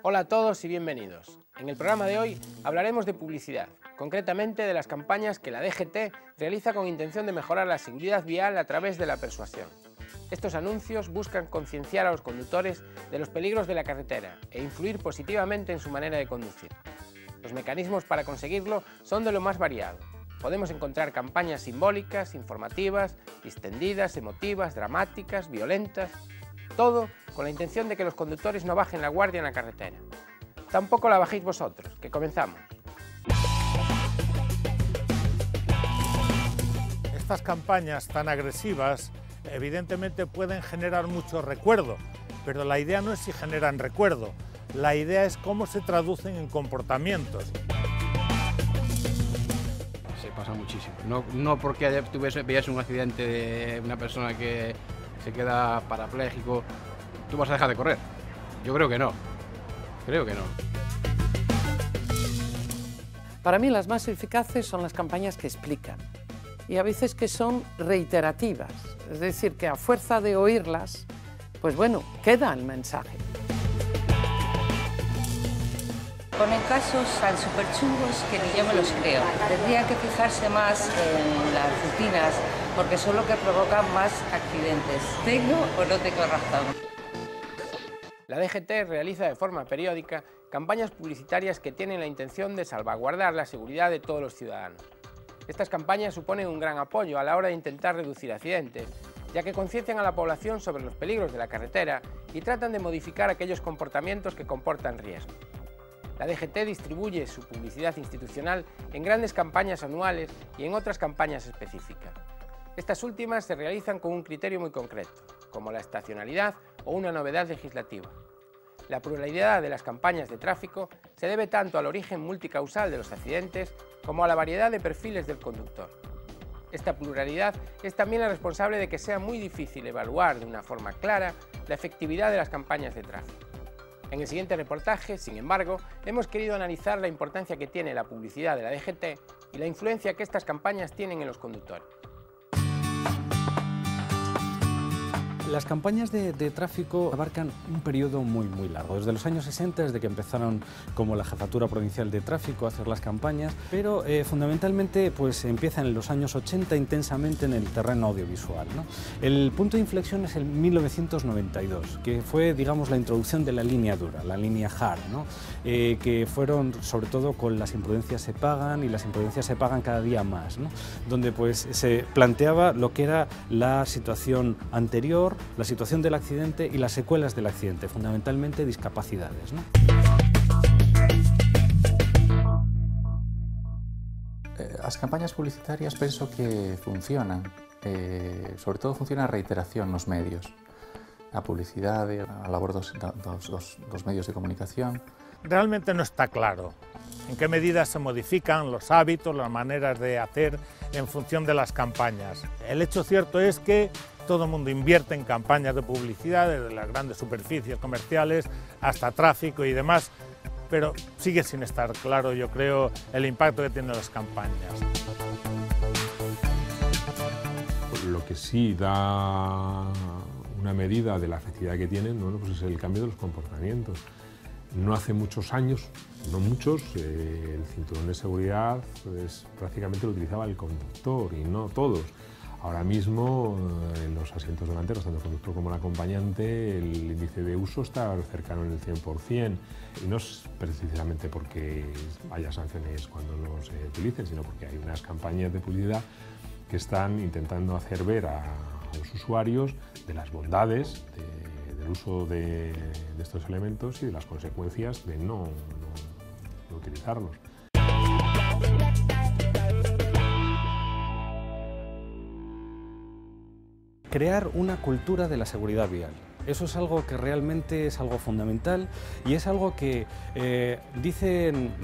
Hola a todos y bienvenidos. En el programa de hoy hablaremos de publicidad, concretamente de las campañas que la DGT realiza con intención de mejorar la seguridad vial a través de la persuasión. Estos anuncios buscan concienciar a los conductores de los peligros de la carretera e influir positivamente en su manera de conducir. Los mecanismos para conseguirlo son de lo más variado. Podemos encontrar campañas simbólicas, informativas, distendidas, emotivas, dramáticas, violentas... Todo con la intención de que los conductores no bajen la guardia en la carretera. Tampoco la bajéis vosotros, que comenzamos. Estas campañas tan agresivas evidentemente pueden generar mucho recuerdo, pero la idea no es si generan recuerdo, la idea es cómo se traducen en comportamientos. Se pasa muchísimo, no porque veas un accidente de una persona que se queda parapléjico, tú vas a dejar de correr. Yo creo que no. Para mí las más eficaces son las campañas que explican y a veces que son reiterativas, es decir, que a fuerza de oírlas, pues bueno, queda el mensaje. Ponen casos tan súper chungos que ni yo me los creo. Tendría que fijarse más en las rutinas, porque son lo que provoca más accidentes. ¿Tengo o no tengo razón? La DGT realiza de forma periódica campañas publicitarias que tienen la intención de salvaguardar la seguridad de todos los ciudadanos. Estas campañas suponen un gran apoyo a la hora de intentar reducir accidentes, ya que conciencian a la población sobre los peligros de la carretera y tratan de modificar aquellos comportamientos que comportan riesgo. La DGT distribuye su publicidad institucional en grandes campañas anuales y en otras campañas específicas. Estas últimas se realizan con un criterio muy concreto, como la estacionalidad o una novedad legislativa. La pluralidad de las campañas de tráfico se debe tanto al origen multicausal de los accidentes como a la variedad de perfiles del conductor. Esta pluralidad es también la responsable de que sea muy difícil evaluar de una forma clara la efectividad de las campañas de tráfico. En el siguiente reportaje, sin embargo, hemos querido analizar la importancia que tiene la publicidad de la DGT y la influencia que estas campañas tienen en los conductores. Las campañas de tráfico abarcan un periodo muy largo, desde los años 60, desde que empezaron como la Jefatura Provincial de Tráfico a hacer las campañas, pero fundamentalmente pues empiezan en los años 80 intensamente en el terreno audiovisual, ¿no? El punto de inflexión es el 1992, que fue, digamos, la introducción de la línea dura, la línea hard, ¿no? Que fueron sobre todo con Las imprudencias se pagan y Las imprudencias se pagan cada día más, ¿no? Donde pues se planteaba lo que era la situación anterior, la situación del accidente y las secuelas del accidente, fundamentalmente discapacidades, ¿no? As campañas publicitarias penso que funcionan, sobre todo funciona a reiteración nos medios, a publicidade, a labor dos medios de comunicación. Realmente no está claro en qué medida se modifican los hábitos, las maneras de hacer en función de las campañas. El hecho cierto es que todo el mundo invierte en campañas de publicidad, desde las grandes superficies comerciales hasta tráfico y demás, pero sigue sin estar claro, yo creo, el impacto que tienen las campañas. Lo que sí da una medida de la efectividad que tienen, bueno, pues es el cambio de los comportamientos. No hace muchos años, no muchos, el cinturón de seguridad pues, prácticamente lo utilizaba el conductor y no todos. Ahora mismo en los asientos delanteros, tanto el conductor como el acompañante, el índice de uso está cercano en el 100%. Y no es precisamente porque haya sanciones cuando no se utilicen, sino porque hay unas campañas de publicidad que están intentando hacer ver a los usuarios de las bondades del uso de estos elementos y de las consecuencias de no utilizarlos. Crear una cultura de la seguridad vial. Eso es algo que realmente es algo fundamental y es algo que dicen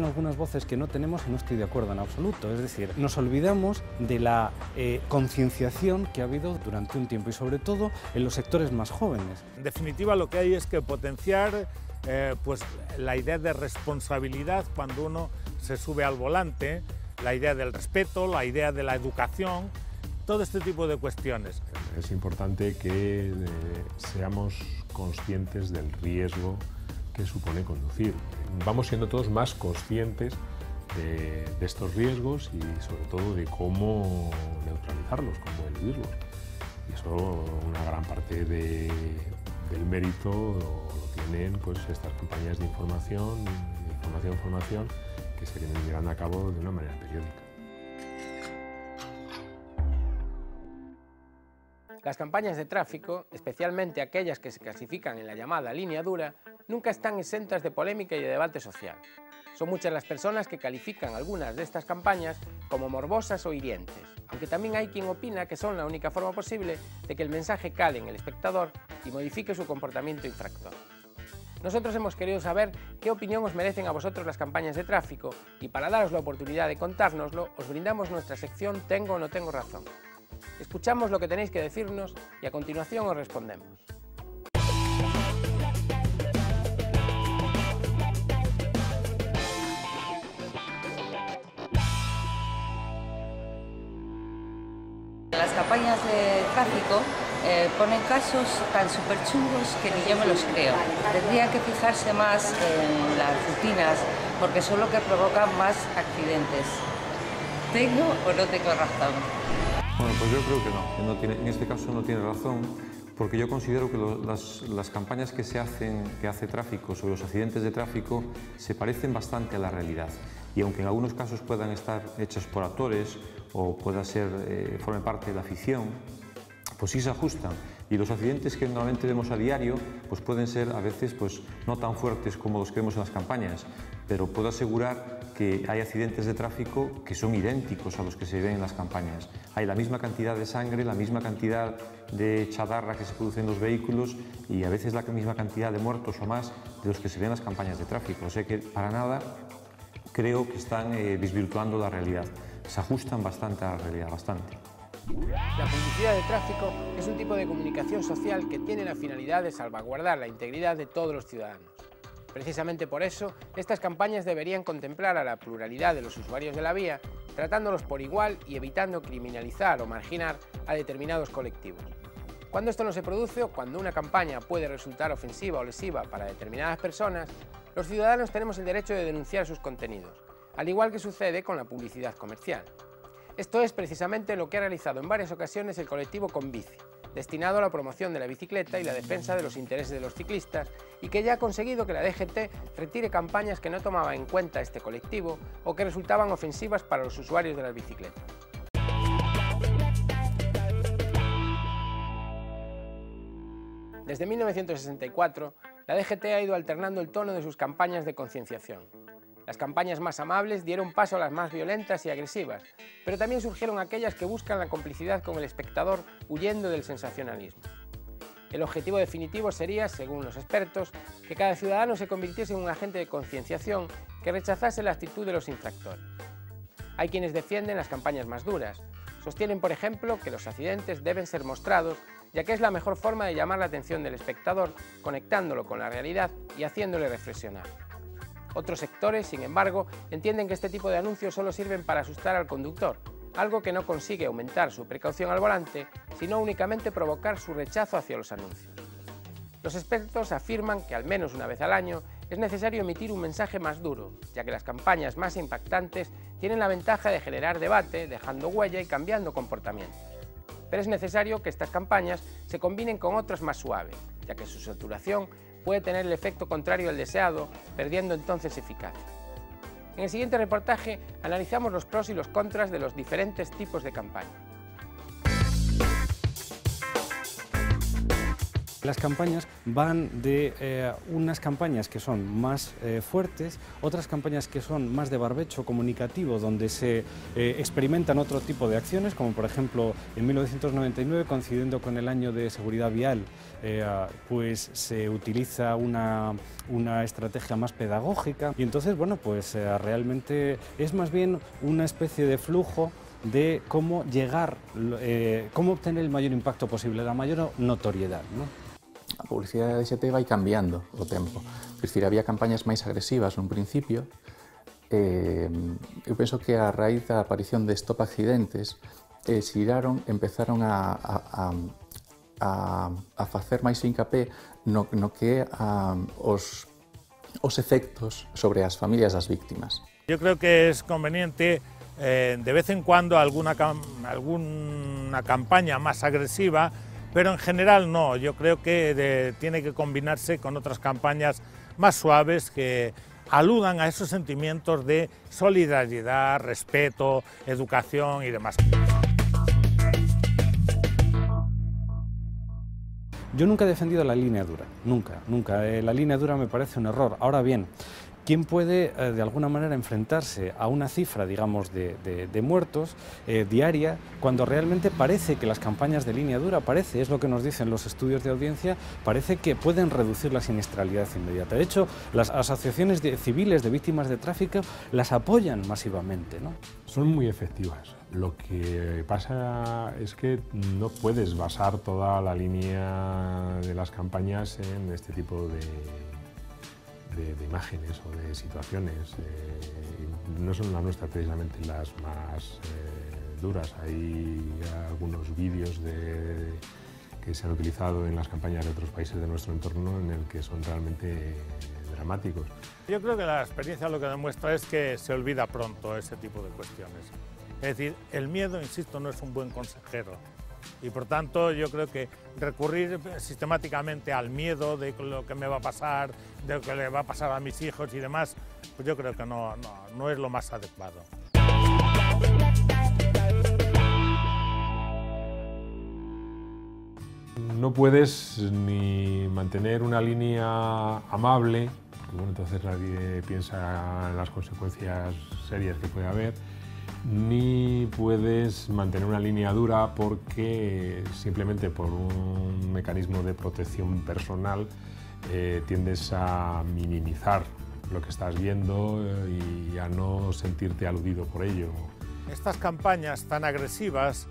algunas voces que no tenemos y no estoy de acuerdo en absoluto. Es decir, nos olvidamos de la concienciación que ha habido durante un tiempo y sobre todo en los sectores más jóvenes. En definitiva, lo que hay es que potenciar pues, la idea de responsabilidad cuando uno se sube al volante, la idea del respeto, la idea de la educación, todo este tipo de cuestiones. Es importante que seamos conscientes del riesgo que supone conducir. Vamos siendo todos más conscientes de estos riesgos y sobre todo de cómo neutralizarlos, cómo eludirlos. Y eso, una gran parte del mérito lo tienen pues estas campañas de formación que se vienen llevando a cabo de una manera periódica. Las campañas de tráfico, especialmente aquellas que se clasifican en la llamada línea dura, nunca están exentas de polémica y de debate social. Son muchas las personas que califican algunas de estas campañas como morbosas o hirientes, aunque también hay quien opina que son la única forma posible de que el mensaje cale en el espectador y modifique su comportamiento infractor. Nosotros hemos querido saber qué opinión os merecen a vosotros las campañas de tráfico y para daros la oportunidad de contárnoslo, os brindamos nuestra sección Tengo o no tengo razón. Escuchamos lo que tenéis que decirnos y a continuación os respondemos. Las campañas de tráfico ponen casos tan súper chungos que ni yo me los creo. Tendría que fijarse más en las rutinas porque son lo que provoca más accidentes. ¿Tengo o no tengo razón? Bueno, pues yo creo que no tiene, en este caso no tiene razón, porque yo considero que las campañas que hace tráfico sobre los accidentes de tráfico se parecen bastante a la realidad. Y aunque en algunos casos puedan estar hechas por actores o pueda forme parte de la ficción, pues sí se ajustan. Y los accidentes que normalmente vemos a diario pues pueden ser a veces pues, no tan fuertes como los que vemos en las campañas, pero puedo asegurar que hay accidentes de tráfico que son idénticos a los que se ven en las campañas. Hay la misma cantidad de sangre, la misma cantidad de chatarra que se produce en los vehículos y a veces la misma cantidad de muertos o más de los que se ven en las campañas de tráfico. O sea que para nada creo que están desvirtuando la realidad. Se ajustan bastante a la realidad, bastante. La publicidad de tráfico es un tipo de comunicación social que tiene la finalidad de salvaguardar la integridad de todos los ciudadanos. Precisamente por eso, estas campañas deberían contemplar a la pluralidad de los usuarios de la vía, tratándolos por igual y evitando criminalizar o marginar a determinados colectivos. Cuando esto no se produce o cuando una campaña puede resultar ofensiva o lesiva para determinadas personas, los ciudadanos tenemos el derecho de denunciar sus contenidos, al igual que sucede con la publicidad comercial. Esto es precisamente lo que ha realizado en varias ocasiones el colectivo Convici, destinado a la promoción de la bicicleta y la defensa de los intereses de los ciclistas, y que ya ha conseguido que la DGT retire campañas que no tomaban en cuenta este colectivo o que resultaban ofensivas para los usuarios de las bicicletas. Desde 1964, la DGT ha ido alternando el tono de sus campañas de concienciación. Las campañas más amables dieron paso a las más violentas y agresivas, pero también surgieron aquellas que buscan la complicidad con el espectador huyendo del sensacionalismo. El objetivo definitivo sería, según los expertos, que cada ciudadano se convirtiese en un agente de concienciación que rechazase la actitud de los infractores. Hay quienes defienden las campañas más duras. Sostienen, por ejemplo, que los accidentes deben ser mostrados, ya que es la mejor forma de llamar la atención del espectador, conectándolo con la realidad y haciéndole reflexionar. Otros sectores, sin embargo, entienden que este tipo de anuncios solo sirven para asustar al conductor, algo que no consigue aumentar su precaución al volante, sino únicamente provocar su rechazo hacia los anuncios. Los expertos afirman que al menos una vez al año es necesario emitir un mensaje más duro, ya que las campañas más impactantes tienen la ventaja de generar debate, dejando huella y cambiando comportamientos. Pero es necesario que estas campañas se combinen con otras más suaves, ya que su saturación puede tener el efecto contrario al deseado, perdiendo entonces eficacia. En el siguiente reportaje analizamos los pros y los contras de los diferentes tipos de campaña. Las campañas van de unas campañas que son más fuertes, otras campañas que son más de barbecho comunicativo, donde se experimentan otro tipo de acciones, como por ejemplo en 1999, coincidiendo con el año de seguridad vial, pues se utiliza una estrategia más pedagógica y entonces, bueno, pues realmente es más bien una especie de flujo de cómo llegar, cómo obtener el mayor impacto posible, la mayor notoriedad, ¿no? A publicidade da DGT vai cambiando o tempo. É dicir, había campañas máis agresivas nun principio. Eu penso que a raíz da aparición de Stop Accidentes empezaron a facer máis hincapé no que os os efectos sobre as familias das víctimas. Yo creo que es conveniente de vez en cuando alguna campaña más agresiva, pero en general no. Yo creo que tiene que combinarse con otras campañas más suaves que aludan a esos sentimientos de solidaridad, respeto, educación y demás. Yo nunca he defendido la línea dura, nunca. La línea dura me parece un error. Ahora bien, ¿quién puede de alguna manera enfrentarse a una cifra, digamos, de muertos diaria, cuando realmente parece que las campañas de línea dura, es lo que nos dicen los estudios de audiencia, parece que pueden reducir la siniestralidad inmediata? De hecho, las asociaciones civiles de víctimas de tráfico las apoyan masivamente, ¿no? Son muy efectivas. Lo que pasa es que no puedes basar toda la línea de las campañas en este tipo de imágenes o de situaciones. No son las nuestras precisamente las más duras. Hay algunos vídeos que se han utilizado en las campañas de otros países de nuestro entorno en el que son realmente dramáticos. Yo creo que la experiencia lo que demuestra es que se olvida pronto ese tipo de cuestiones. Es decir, el miedo, insisto, no es un buen consejero. Y por tanto yo creo que recurrir sistemáticamente al miedo de lo que me va a pasar, de lo que le va a pasar a mis hijos y demás, pues yo creo que no es lo más adecuado. No puedes ni mantener una línea amable, porque bueno, entonces nadie piensa en las consecuencias serias que puede haber, ni puedes mantener una línea dura porque simplemente por un mecanismo de protección personal tiendes a minimizar lo que estás viendo y a no sentirte aludido por ello. Estas campañas tan agresivas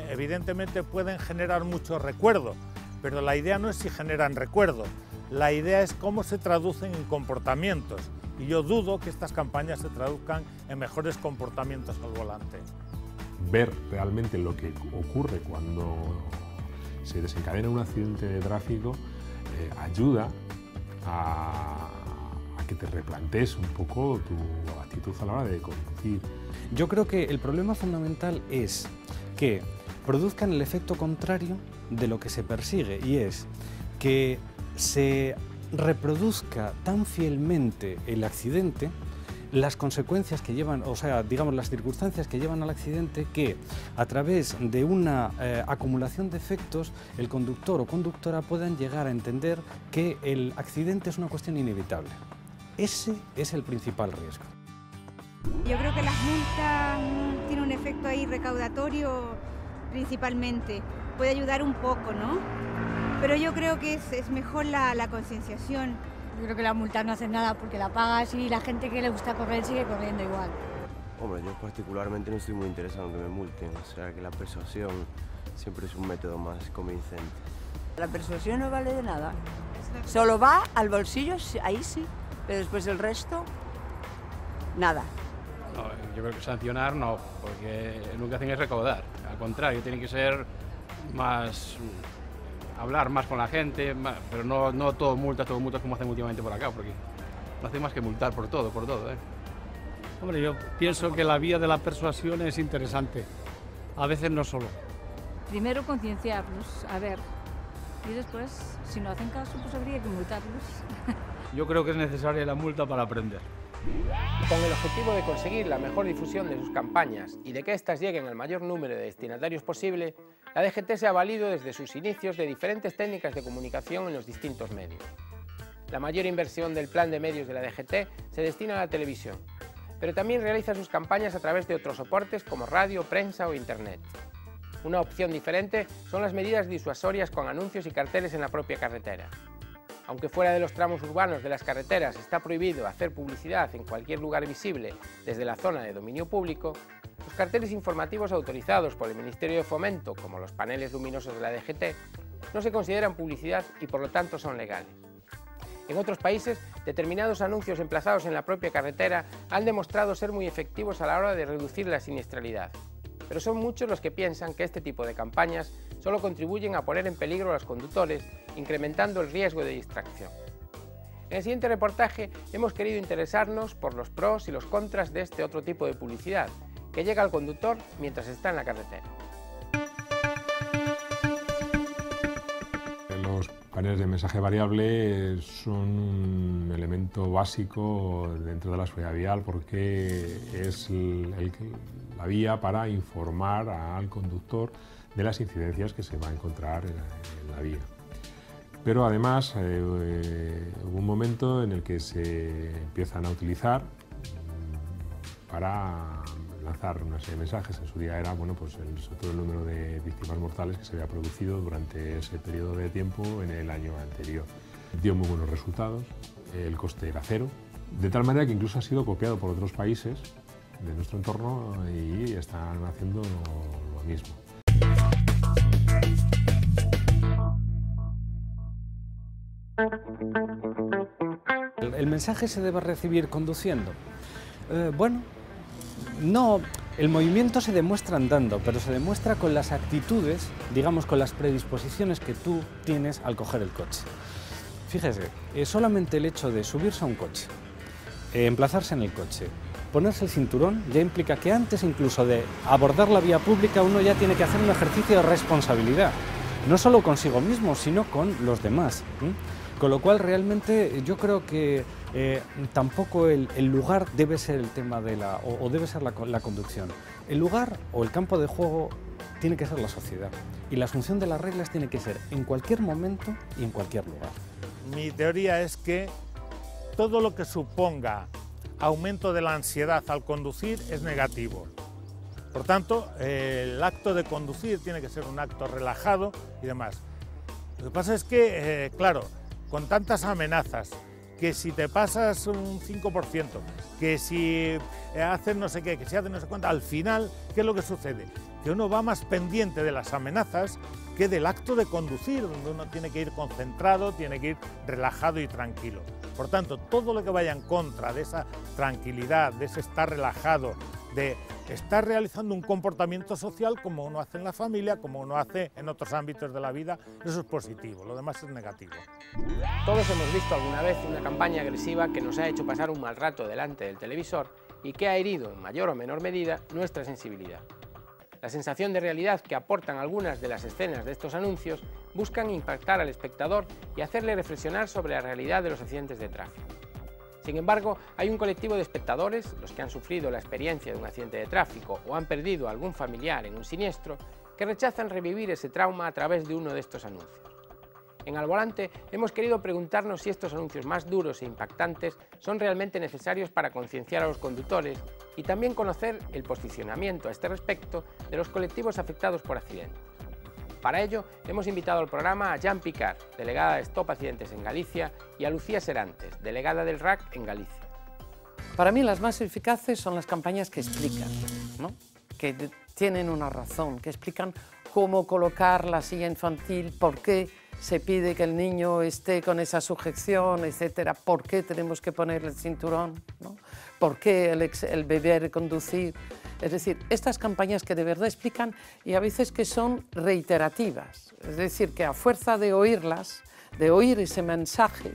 evidentemente pueden generar mucho recuerdo, pero la idea no es si generan recuerdo, la idea es cómo se traducen en comportamientos. Y yo dudo que estas campañas se traduzcan en mejores comportamientos al volante. Ver realmente lo que ocurre cuando se desencadena un accidente de tráfico ayuda a que te replantees un poco tu actitud a la hora de conducir. Yo creo que el problema fundamental es que produzcan el efecto contrario de lo que se persigue, y es que se reproduzca tan fielmente el accidente, las consecuencias que llevan, o sea, digamos, las circunstancias que llevan al accidente, que a través de una acumulación de efectos, el conductor o conductora puedan llegar a entender que el accidente es una cuestión inevitable. Ese es el principal riesgo. Yo creo que las multas tienen un efecto ahí recaudatorio principalmente. Puede ayudar un poco, ¿no? Pero yo creo que es mejor la concienciación. Yo creo que la multa no hace nada porque la pagas y la gente que le gusta correr sigue corriendo igual. Hombre, yo particularmente no estoy muy interesado en que me multen, o sea que la persuasión siempre es un método más convincente. La persuasión no vale de nada, solo va al bolsillo, ahí sí, pero después el resto, nada. No, yo creo que sancionar no, porque lo que hacen es recaudar, al contrario, tiene que ser más... hablar más con la gente, pero no todo multas como hacen últimamente por acá, porque no hacen más que multar por todo, ¿eh? Hombre, yo pienso que la vía de la persuasión es interesante, a veces no solo. Primero concienciarlos, a ver, y después, si no hacen caso, pues habría que multarlos. Yo creo que es necesaria la multa para aprender. Con el objetivo de conseguir la mejor difusión de sus campañas y de que éstas lleguen al mayor número de destinatarios posible, la DGT se ha valido desde sus inicios de diferentes técnicas de comunicación en los distintos medios. La mayor inversión del plan de medios de la DGT se destina a la televisión, pero también realiza sus campañas a través de otros soportes como radio, prensa o internet. Una opción diferente son las medidas disuasorias con anuncios y carteles en la propia carretera. Aunque fuera de los tramos urbanos de las carreteras está prohibido hacer publicidad en cualquier lugar visible desde la zona de dominio público, los carteles informativos autorizados por el Ministerio de Fomento, como los paneles luminosos de la DGT, no se consideran publicidad y por lo tanto son legales. En otros países, determinados anuncios emplazados en la propia carretera han demostrado ser muy efectivos a la hora de reducir la siniestralidad. Pero son muchos los que piensan que este tipo de campañas solo contribuyen a poner en peligro a los conductores, incrementando el riesgo de distracción. En el siguiente reportaje hemos querido interesarnos por los pros y los contras de este otro tipo de publicidad, que llega al conductor mientras está en la carretera. Los paneles de mensaje variable son un elemento básico dentro de la seguridad vial porque es la vía para informar al conductor de las incidencias que se va a encontrar en la vía. Pero además hubo un momento en el que se empiezan a utilizar para lanzar una serie de mensajes. En su día era pues sobre todo el número de víctimas mortales que se había producido durante ese periodo de tiempo en el año anterior. Dio muy buenos resultados, el coste era cero, de tal manera que incluso ha sido copiado por otros países de nuestro entorno y están haciendo lo mismo. ¿El mensaje se debe recibir conduciendo? Bueno, no, el movimiento se demuestra andando, pero se demuestra con las actitudes, digamos con las predisposiciones que tú tienes al coger el coche. Fíjese, solamente el hecho de subirse a un coche, emplazarse en el coche, ponerse el cinturón, ya implica que antes incluso de abordar la vía pública uno ya tiene que hacer un ejercicio de responsabilidad, no solo consigo mismo, sino con los demás. Con lo cual realmente yo creo que tampoco el lugar debe ser el tema de o debe ser la conducción. El lugar o el campo de juego tiene que ser la sociedad y la asunción de las reglas tiene que ser en cualquier momento y en cualquier lugar. Mi teoría es que todo lo que suponga aumento de la ansiedad al conducir es negativo. Por tanto, el acto de conducir tiene que ser un acto relajado y demás. Lo que pasa es que, claro, con tantas amenazas, que si te pasas un 5%, que si haces no sé qué, que si haces no sé cuánto, al final, ¿qué es lo que sucede? Que uno va más pendiente de las amenazas que del acto de conducir, donde uno tiene que ir concentrado, tiene que ir relajado y tranquilo. Por tanto, todo lo que vaya en contra de esa tranquilidad, de ese estar relajado, de estar realizando un comportamiento social como uno hace en la familia, como uno hace en otros ámbitos de la vida, eso es positivo, lo demás es negativo. Todos hemos visto alguna vez una campaña agresiva que nos ha hecho pasar un mal rato delante del televisor y que ha herido en mayor o menor medida nuestra sensibilidad. La sensación de realidad que aportan algunas de las escenas de estos anuncios buscan impactar al espectador y hacerle reflexionar sobre la realidad de los accidentes de tráfico. Sin embargo, hay un colectivo de espectadores, los que han sufrido la experiencia de un accidente de tráfico o han perdido a algún familiar en un siniestro, que rechazan revivir ese trauma a través de uno de estos anuncios. En Al Volante hemos querido preguntarnos si estos anuncios más duros e impactantes son realmente necesarios para concienciar a los conductores y también conocer el posicionamiento a este respecto de los colectivos afectados por accidentes. Para ello, hemos invitado al programa a Jan Picard, delegada de Stop Accidentes en Galicia, y a Lucía Serantes, delegada del RAC en Galicia. Para mí las más eficaces son las campañas que explican, ¿no? Que tienen una razón, que explican cómo colocar la silla infantil, por qué se pide que el niño esté con esa sujeción, etcétera, por qué tenemos que ponerle el cinturón, ¿no? Por qué el beber conducir. Es decir, estas campañas que de verdad explican y a veces que son reiterativas, es decir, que a fuerza de oírlas, de oír ese mensaje,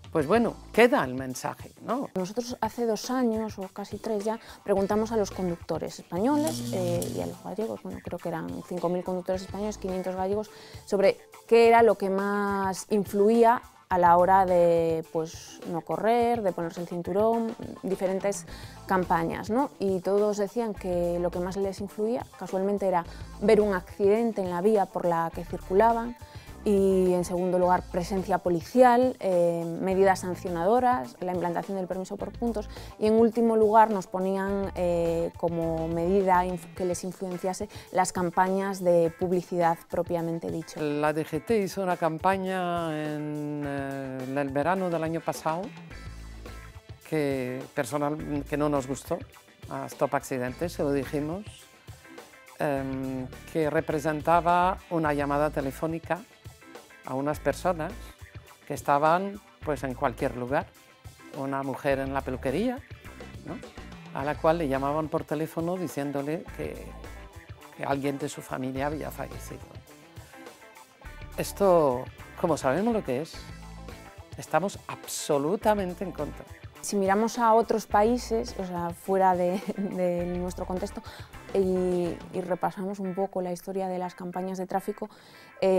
pues bueno, queda el mensaje, ¿no? Nosotros hace 2 años o casi 3 ya preguntamos a los conductores españoles y a los gallegos, bueno, creo que eran 5.000 conductores españoles, 500 gallegos, sobre qué era lo que más influía a la hora de pues, no correr, de ponerse el cinturón, diferentes campañas, ¿no? Y todos decían que lo que más les influía, casualmente, era ver un accidente en la vía por la que circulaban, y en segundo lugar presencia policial, medidas sancionadoras, la implantación del permiso por puntos, y en último lugar nos ponían como medida que les influenciase las campañas de publicidad propiamente dicho. La DGT hizo una campaña en el verano del año pasado que no nos gustó, a Stop Accidentes, se lo dijimos, que representaba una llamada telefónica a unas personas que estaban pues, en cualquier lugar, una mujer en la peluquería, ¿no? A la cual le llamaban por teléfono diciéndole que alguien de su familia había fallecido. Esto, como sabemos lo que es, Estamos absolutamente en contra. Si miramos a otros países, o sea, fuera de nuestro contexto, y repasamos un poco la historia de las campañas de tráfico,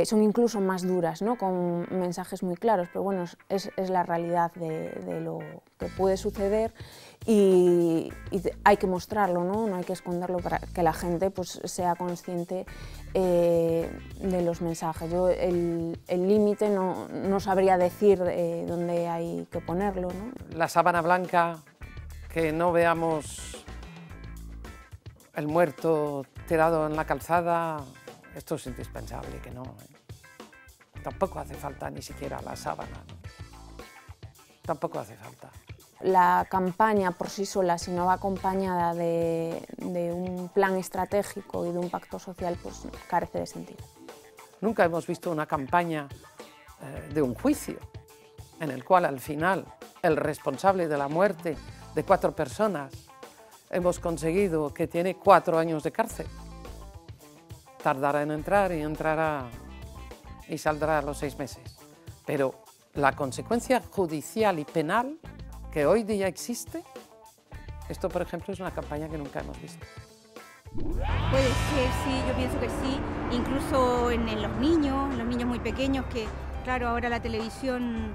son incluso más duras, ¿no? Con mensajes muy claros, pero bueno, es la realidad de lo que puede suceder y hay que mostrarlo, ¿no? No hay que esconderlo para que la gente pues, sea consciente de los mensajes. Yo el límite no sabría decir dónde hay que ponerlo, ¿no? La sábana blanca, que no veamos el muerto tirado en la calzada, esto es indispensable, que no. Tampoco hace falta ni siquiera la sábana, ¿no? Tampoco hace falta. La campaña por sí sola, si no va acompañada de un plan estratégico y de un pacto social, pues carece de sentido. Nunca hemos visto una campaña de un juicio en el cual al final el responsable de la muerte de 4 personas hemos conseguido que tiene 4 años de cárcel. Tardará en entrar y entrará y saldrá a los 6 meses. Pero la consecuencia judicial y penal que hoy día existe, esto por ejemplo es una campaña que nunca hemos visto. Puede ser, sí, yo pienso que sí, incluso en los niños muy pequeños que, claro, ahora la televisión,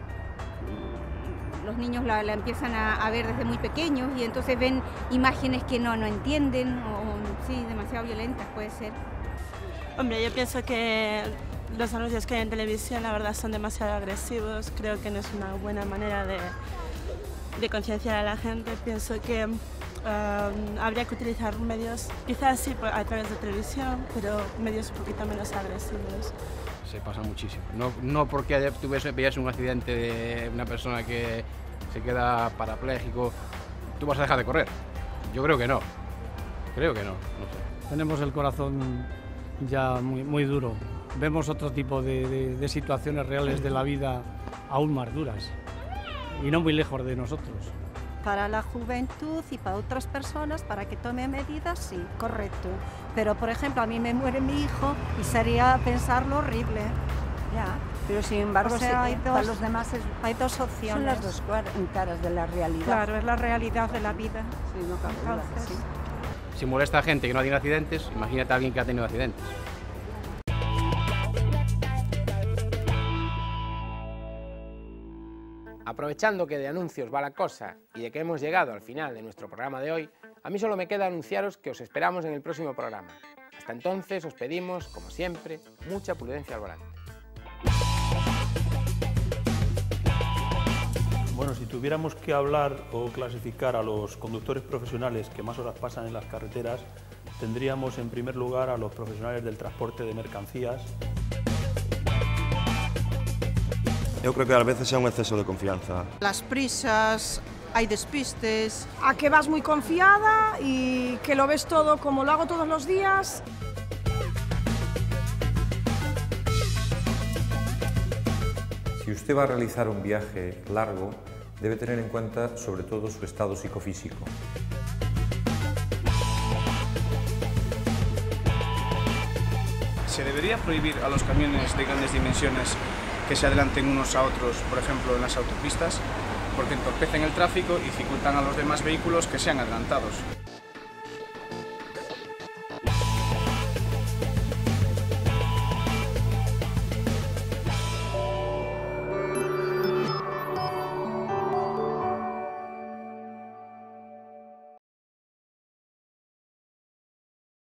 los niños la empiezan a ver desde muy pequeños y entonces ven imágenes que no entienden o sí, demasiado violentas, puede ser. Hombre, yo pienso que los anuncios que hay en televisión la verdad son demasiado agresivos, creo que no es una buena manera de concienciar a la gente. Pienso que habría que utilizar medios, quizás sí a través de televisión, pero medios un poquito menos agresivos. Se pasa muchísimo. No porque tú veas un accidente de una persona que se queda parapléjico, tú vas a dejar de correr. Yo creo que no. Creo que no sé. Tenemos el corazón ya muy duro. Vemos otro tipo de situaciones reales de la vida aún más duras y no muy lejos de nosotros. Para la juventud y para otras personas, para que tome medidas, sí, correcto. Pero, por ejemplo, a mí me muere mi hijo y sería pensarlo horrible. Ya, pero sin embargo, o sea, para los demás hay dos opciones. Son las dos caras de la realidad. Claro, es la realidad de la vida. Sí, no cabe duda que sí. Si molesta a gente que no ha tenido accidentes, imagínate a alguien que ha tenido accidentes. Aprovechando que de anuncios va la cosa y de que hemos llegado al final de nuestro programa de hoy, a mí solo me queda anunciaros que os esperamos en el próximo programa. Hasta entonces os pedimos, como siempre, mucha prudencia al volante. Bueno, si tuviéramos que hablar o clasificar a los conductores profesionales que más horas pasan en las carreteras, tendríamos en primer lugar a los profesionales del transporte de mercancías. Yo creo que a veces es un exceso de confianza. Las prisas, hay despistes. A que vas muy confiada y que lo ves todo como lo hago todos los días. Si usted va a realizar un viaje largo, debe tener en cuenta sobre todo su estado psicofísico. ¿Se debería prohibir a los camiones de grandes dimensiones que se adelanten unos a otros, por ejemplo, en las autopistas? Porque entorpecen el tráfico y dificultan a los demás vehículos que sean adelantados.